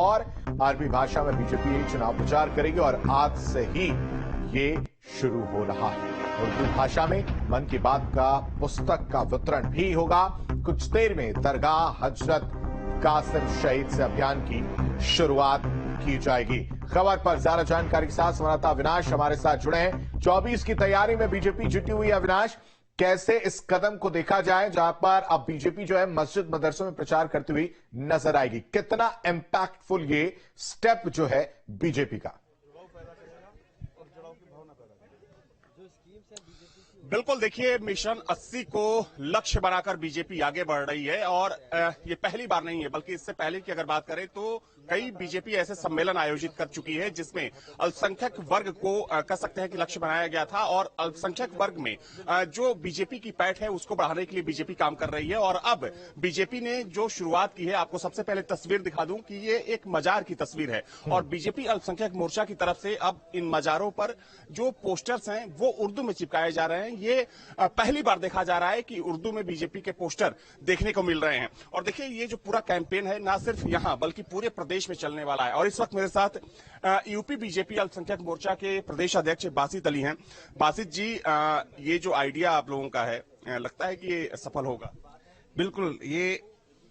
और अरबी भाषा में बीजेपी चुनाव प्रचार करेगी और आज से ही ये शुरू हो रहा है। उर्दू भाषा में मन की बात का पुस्तक का वितरण भी होगा। कुछ देर में दरगाह हजरत कासिम शहीद से अभियान की शुरुआत की जाएगी। खबर पर ज्यादा जानकारी के साथ संवाददाता अविनाश हमारे साथ जुड़े हैं। 24 की तैयारी में बीजेपी जुटी हुई है। अविनाश, कैसे इस कदम को देखा जाए जहां पर अब बीजेपी जो है मस्जिद मदरसों में प्रचार करती हुई नजर आएगी? कितना इंपैक्टफुल ये स्टेप जो है बीजेपी का? बिल्कुल, देखिए, मिशन 80 को लक्ष्य बनाकर बीजेपी आगे बढ़ रही है और ये पहली बार नहीं है, बल्कि इससे पहले की अगर बात करें तो कई बीजेपी ऐसे सम्मेलन आयोजित कर चुकी है जिसमें अल्पसंख्यक वर्ग को कह सकते हैं कि लक्ष्य बनाया गया था। और अल्पसंख्यक वर्ग में जो बीजेपी की पैठ है उसको बढ़ाने के लिए बीजेपी काम कर रही है। और अब बीजेपी ने जो शुरुआत की है, आपको सबसे पहले तस्वीर दिखा दूं कि ये एक मजार की तस्वीर है और बीजेपी अल्पसंख्यक मोर्चा की तरफ से अब इन मजारों पर जो पोस्टर्स हैं वो उर्दू में चिपकाए जा रहे हैं। ये पहली बार देखा जा रहा है कि उर्दू में बीजेपी के पोस्टर देखने को मिल रहे हैं। और देखिए, ये जो पूरा कैंपेन है ना सिर्फ यहां बल्कि पूरे प्रदेश में चलने वाला है। और इस वक्त मेरे साथ यूपी बीजेपी अल्पसंख्यक मोर्चा के प्रदेश अध्यक्ष बासित अली हैं। बासित जी, ये जो आइडिया आप लोगों का है, लगता है कि ये सफल होगा? बिल्कुल, ये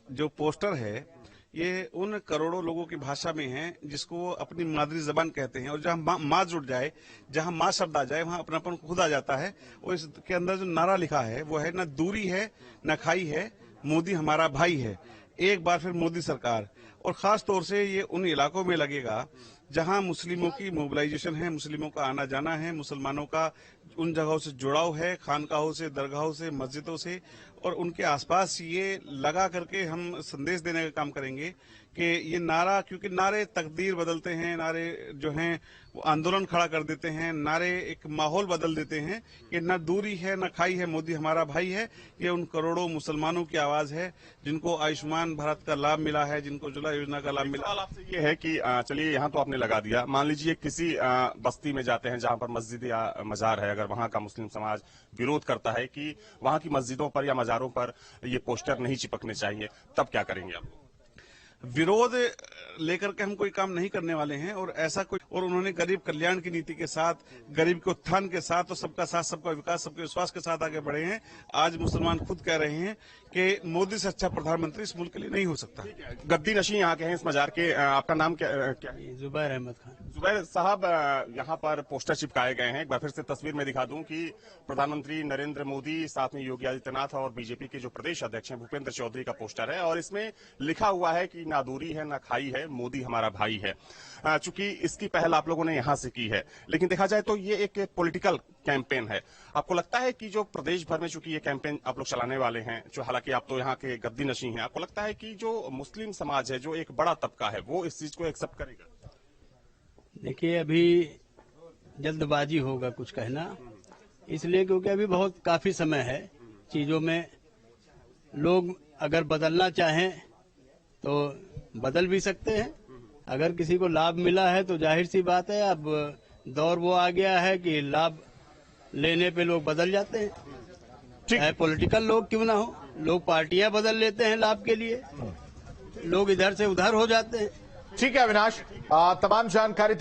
जो पोस्टर है ये उन करोड़ों लोगों की भाषा में है जिसको अपनी मादरी जबान कहते हैं। और जहां माँ जुड़ जाए, जहां माँ शब्द आ जाए, वहां अपनापन खुद आ जाता है। और इसके अंदर जो नारा लिखा है वो है, न दूरी है न खाई है, मोदी हमारा भाई है, एक बार फिर मोदी सरकार। और खास तौर से ये उन इलाकों में लगेगा जहां मुस्लिमों की मोबिलाइजेशन है, मुस्लिमों का आना जाना है, मुसलमानों का उन जगहों से जुड़ाव है, खानकाहों से, दरगाहों से, मस्जिदों से। और उनके आसपास ये लगा करके हम संदेश देने का काम करेंगे कि ये नारा, क्योंकि नारे तकदीर बदलते हैं, नारे जो हैं वो आंदोलन खड़ा कर देते हैं, नारे एक माहौल बदल देते हैं कि न दूरी है न खाई है, मोदी हमारा भाई है। ये उन करोड़ों मुसलमानों की आवाज है जिनको आयुष्मान भारत का लाभ मिला है, जिनको उज्ज्वला योजना का लाभ मिला। सवाल आपसे ये है कि चलिए, यहाँ तो आपने लगा दिया, मान लीजिए किसी बस्ती में जाते हैं जहां पर मस्जिद या मजार है, अगर वहां का मुस्लिम समाज विरोध करता है कि वहां की मस्जिदों पर या मजारों पर ये पोस्टर नहीं चिपकने चाहिए, तब क्या करेंगे आप? विरोध लेकर के हम कोई काम नहीं करने वाले हैं। और ऐसा कोई, और उन्होंने गरीब कल्याण की नीति के साथ, गरीब के उत्थान के साथ और सबका साथ, सबका विकास, सबके विश्वास के साथ आगे बढ़े हैं। आज मुसलमान खुद कह रहे हैं कि मोदी से अच्छा प्रधानमंत्री इस मुल्क के लिए नहीं हो सकता। गद्दी नशी यहाँ के हैं इस मजार के, आपका नाम क्या है? जुबैर अहमद खान। जुबैर साहब, यहाँ पर पोस्टर चिपकाए गए हैं। एक बार फिर से तस्वीर में दिखा दूं कि प्रधानमंत्री नरेंद्र मोदी, साथ में योगी आदित्यनाथ और बीजेपी के जो प्रदेश अध्यक्ष हैं भूपेंद्र चौधरी का पोस्टर है। और इसमें लिखा हुआ है कि ना दूरी है ना खाई है, मोदी हमारा भाई है। चूंकि इसकी पहल आप लोगों ने यहां से की है, लेकिन देखा जाए तो ये एक पॉलिटिकल कैंपेन है। आपको लगता है कि जो प्रदेश भर में चूंकि ये कैंपेन आप लोग चलाने वाले हैं, जो हालांकि आप तो यहाँ के गद्दी नशी हैं, आपको लगता है कि जो मुस्लिम समाज है, जो एक बड़ा तबका है, वो इस चीज को एक्सेप्ट करेगा? देखिए, अभी जल्दबाजी होगा कुछ कहना, इसलिए क्योंकि अभी बहुत काफी समय है चीजों में। लोग अगर बदलना चाहें तो बदल भी सकते हैं। अगर किसी को लाभ मिला है तो जाहिर सी बात है, अब दौर वो आ गया है कि लाभ लेने पे लोग बदल जाते हैं। चाहे पॉलिटिकल लोग क्यों ना हो, लोग पार्टियां बदल लेते हैं लाभ के लिए, लोग इधर से उधर हो जाते हैं। ठीक है अविनाश, तमाम जानकारी